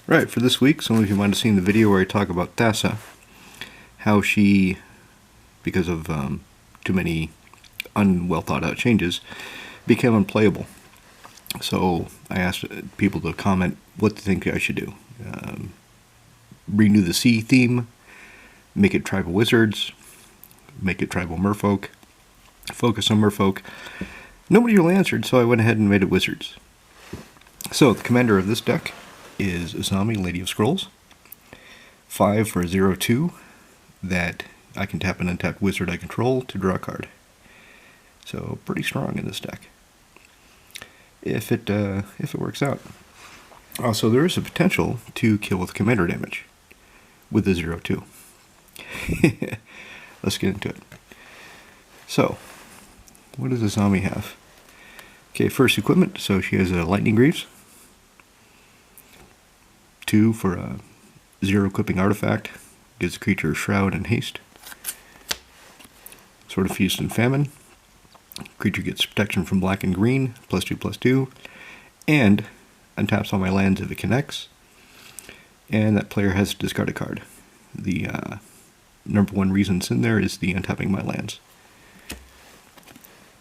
Right, for this week, some of you might have seen the video where I talk about Thassa, how she, because of too many unwell thought out changes, became unplayable. So I asked people to comment what they think I should do. Renew the sea theme, make it tribal wizards, make it tribal merfolk, focus on merfolk. Nobody really answered, so I went ahead and made it wizards. So the commander of this deck is Azami, Lady of Scrolls. 5 for a 0/2 that I can tap an untapped wizard I control to draw a card. So pretty strong in this deck, if it works out. Also, there is a potential to kill with commander damage with the 0/2. Let's get into it. So, what does Azami have? Okay, first equipment. So she has a Lightning Greaves. 2 for a 0 equipping artifact. Gives the creature Shroud and Haste. Sword of Feast and Famine. Creature gets protection from black and green, +2/+2. And untaps all my lands if it connects. And that player has to discard a card. The number one reason it's in there is the untapping my lands.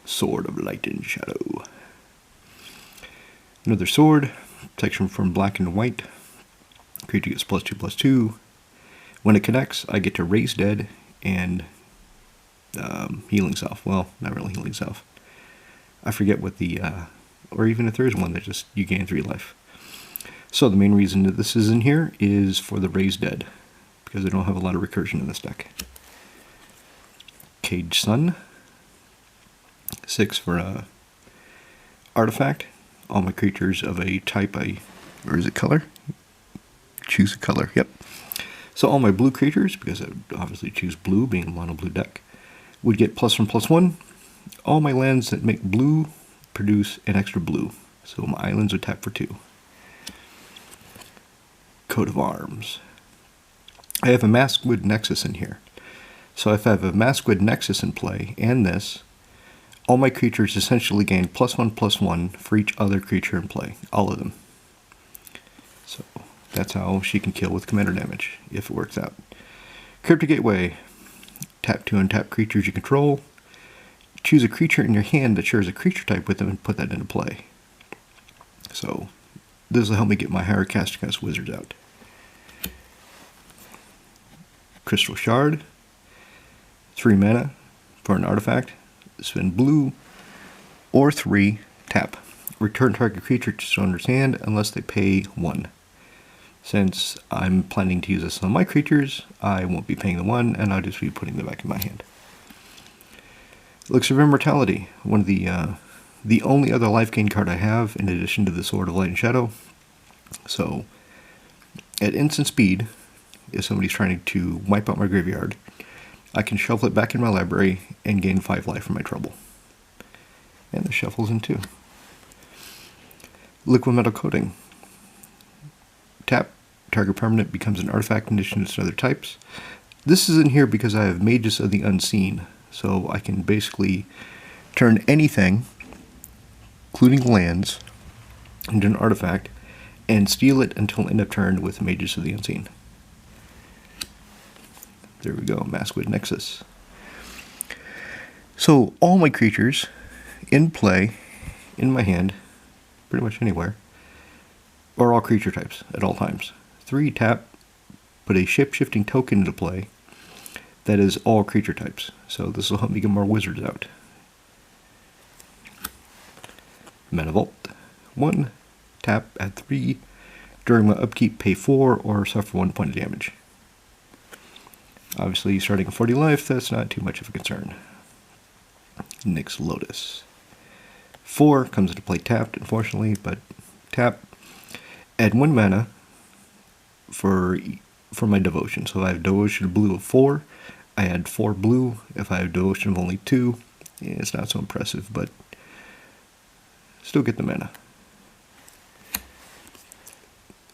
Sword of Light and Shadow. Another sword. Protection from black and white. Creature gets +2/+2. When it connects, I get to raise dead and healing self. Well, not really healing self. I forget what the, or even if there is one that just, you gain 3 life. So the main reason that this is in here is for the raise dead, because I don't have a lot of recursion in this deck. Cage Sun. 6 for a artifact. All my creatures of a type or is it color? Choose a color, yep. So all my blue creatures, because I would obviously choose blue, being a mono blue deck, would get +1/+1. All my lands that make blue produce an extra blue. So my islands would tap for 2. Coat of Arms. I have a Maskwood Nexus in here. So if I have a Maskwood Nexus in play, and this, all my creatures essentially gain +1/+1 for each other creature in play. All of them. So that's how she can kill with commander damage, if it works out. Cryptic Gateway. Tap 2 untap creatures you control. Choose a creature in your hand that shares a creature type with them and put that into play. So this will help me get my higher casting wizards out. Crystal Shard. 3 mana for an artifact. Spend blue or 3, tap. Return target creature to its owner's hand unless they pay 1. Since I'm planning to use this on my creatures, I won't be paying the 1, and I'll just be putting them back in my hand. Elixir of Immortality. One of the only other life gain card I have, in addition to the Sword of Light and Shadow. So, at instant speed, if somebody's trying to wipe out my graveyard, I can shuffle it back in my library and gain 5 life from my trouble. And the shuffle's in 2. Liquid Metal Coating. Tap, target permanent becomes an artifact in addition to other types. This is in here because I have Mages of the Unseen, so I can basically turn anything, including lands, into an artifact, and steal it until end of turn with Mages of the Unseen. There we go, Maskwood Nexus. So all my creatures in play, in my hand, pretty much anywhere, are all creature types at all times. 3 tap, put a shape-shifting token into play that is all creature types. So this will help me get more wizards out. Mana Vault. 1, tap, add 3. During my upkeep, pay 4 or suffer 1 point of damage. Obviously, starting at 40 life, that's not too much of a concern. Nyx Lotus. 4 comes into play tapped, unfortunately, but tap. Add 1 mana for my devotion. So if I have devotion blue of 4, I add 4 blue. If I have devotion of only 2, it's not so impressive, but still get the mana.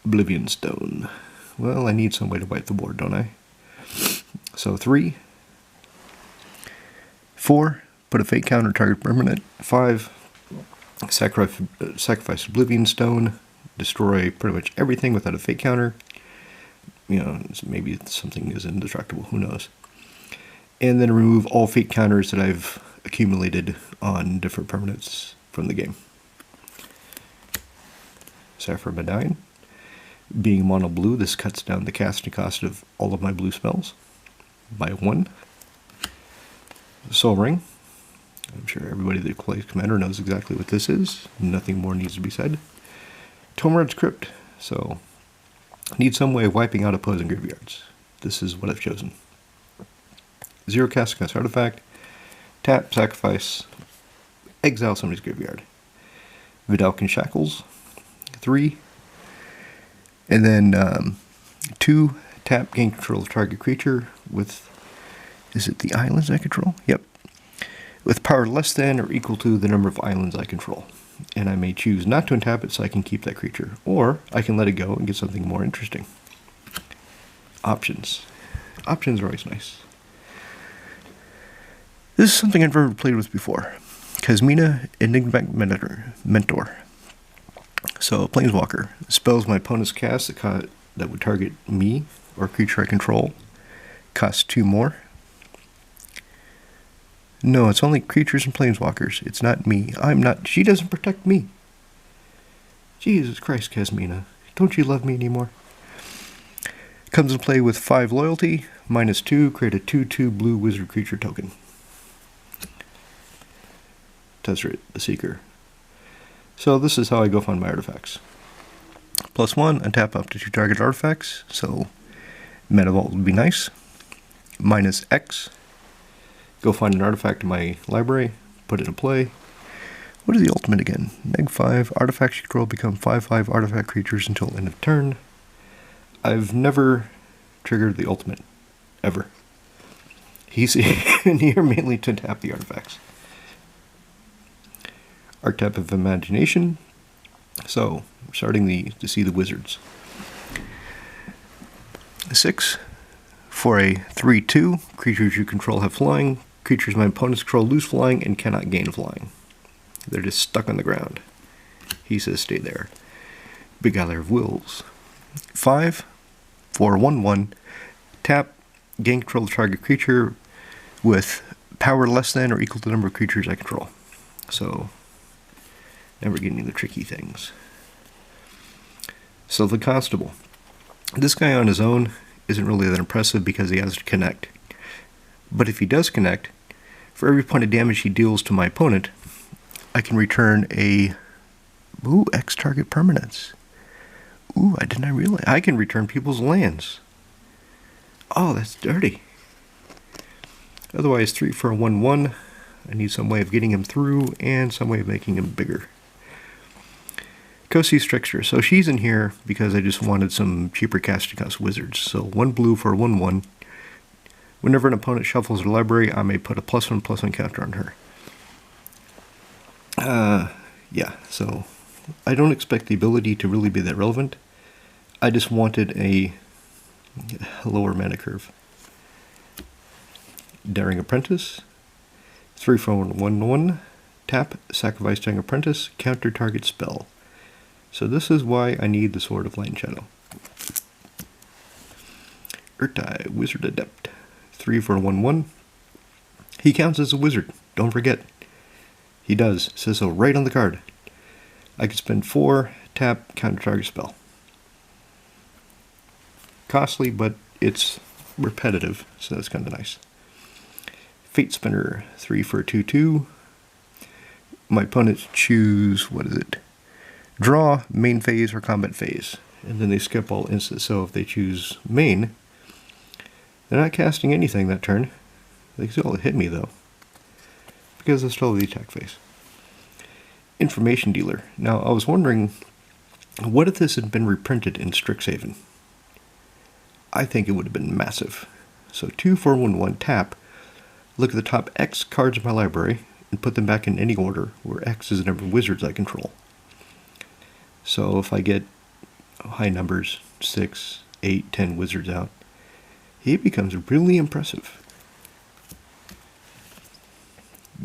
Oblivion Stone. Well, I need some way to wipe the board, don't I? So 3, 4, put a fate counter target permanent. 5, sacrifice Oblivion Stone, destroy pretty much everything without a fate counter. You know, maybe something is indestructible, who knows. And then remove all fate counters that I've accumulated on different permanents from the game. Sapphire Medallion. Being mono blue, this cuts down the casting cost of all of my blue spells by 1. Soul Ring. I'm sure everybody that plays Commander knows exactly what this is. Nothing more needs to be said. Tomar's Crypt. So, need some way of wiping out opposing graveyards. This is what I've chosen. 0 casting cost artifact. Tap, sacrifice, exile somebody's graveyard. Vidalcan Shackles. 3. And then 2, tap, gain control of target creature with, is it the islands I control? Yep. With power less than or equal to the number of islands I control. And I may choose not to untap it so I can keep that creature. Or I can let it go and get something more interesting. Options. Options are always nice. This is something I've never played with before. Kasmina Enigmatic Mentor. So, Planeswalker. Spells my opponent's cast that would target me or creature I control. Costs 2 more. No, it's only creatures and Planeswalkers. It's not me. She doesn't protect me. Jesus Christ, Kasmina. Don't you love me anymore? Comes into play with 5 loyalty. -2, create a 2/2 blue wizard creature token. Tezzeret, the Seeker. So this is how I go find my artifacts. +1, untap up to 2 target artifacts, so Mana Vault would be nice. -X, go find an artifact in my library, put it in play. What is the ultimate again? -5, artifacts you control become 5/5 artifact creatures until end of turn. I've never triggered the ultimate, ever. He's in here mainly to tap the artifacts. Archetype of Imagination. So, we're starting to see the wizards. 6. For a 3/2, creatures you control have flying. Creatures my opponents control lose flying and cannot gain flying. They're just stuck on the ground. He says stay there. Beguiler of Wills. 5. For 1/1, tap, gain control of target creature with power less than or equal to the number of creatures I control. So, never getting the tricky things. So the Constable. This guy on his own isn't really that impressive because he has to connect. But if he does connect, for every point of damage he deals to my opponent, I can return a X target permanents. Ooh, I did not realize. I can return people's lands. Oh, that's dirty. Otherwise, 3 for a 1/1. I need some way of getting him through and some way of making him bigger. Kosi's Trickster. So she's in here because I just wanted some cheaper casting cost wizards. So 1 blue for a 1/1. Whenever an opponent shuffles their library, I may put a +1/+1 counter on her. Yeah, so I don't expect the ability to really be that relevant. I just wanted a lower mana curve. Daring Apprentice. 3 for 1/1. Tap, sacrifice Daring Apprentice, counter target spell. So this is why I need the Sword of Light and Shadow. Urtai, Wizard Adept. 3 for a 1/1. He counts as a wizard, don't forget. He does, it says so right on the card. I can spend 4, tap, counter target spell. Costly, but it's repetitive, so that's kind of nice. Fate Spinner, 3 for a 2/2. My opponents choose, what is it? Draw, main phase, or combat phase. And then they skip all instants. So if they choose main, they're not casting anything that turn. They still hit me though, because they're still the attack phase. Information Dealer. Now I was wondering, what if this had been reprinted in Strixhaven? I think it would have been massive. So 2 for 1/1, tap. Look at the top X cards in my library and put them back in any order, where X is the number of wizards I control. So if I get high numbers, 6, 8, 10 wizards out, he becomes really impressive.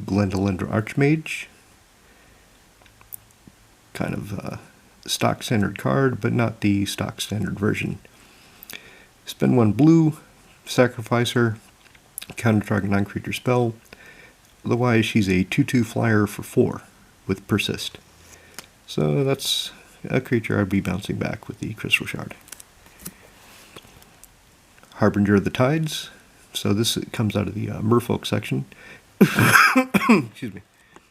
Glendolindra Archmage. Kind of stock standard card, but not the stock standard version. Spend 1 blue, sacrifice her, counter target non-creature spell. Otherwise, she's a 2/2 flyer for 4 with persist. So that's a creature I'd be bouncing back with the Crystal Shard. Harbinger of the Tides. So this comes out of the Merfolk section. Excuse me.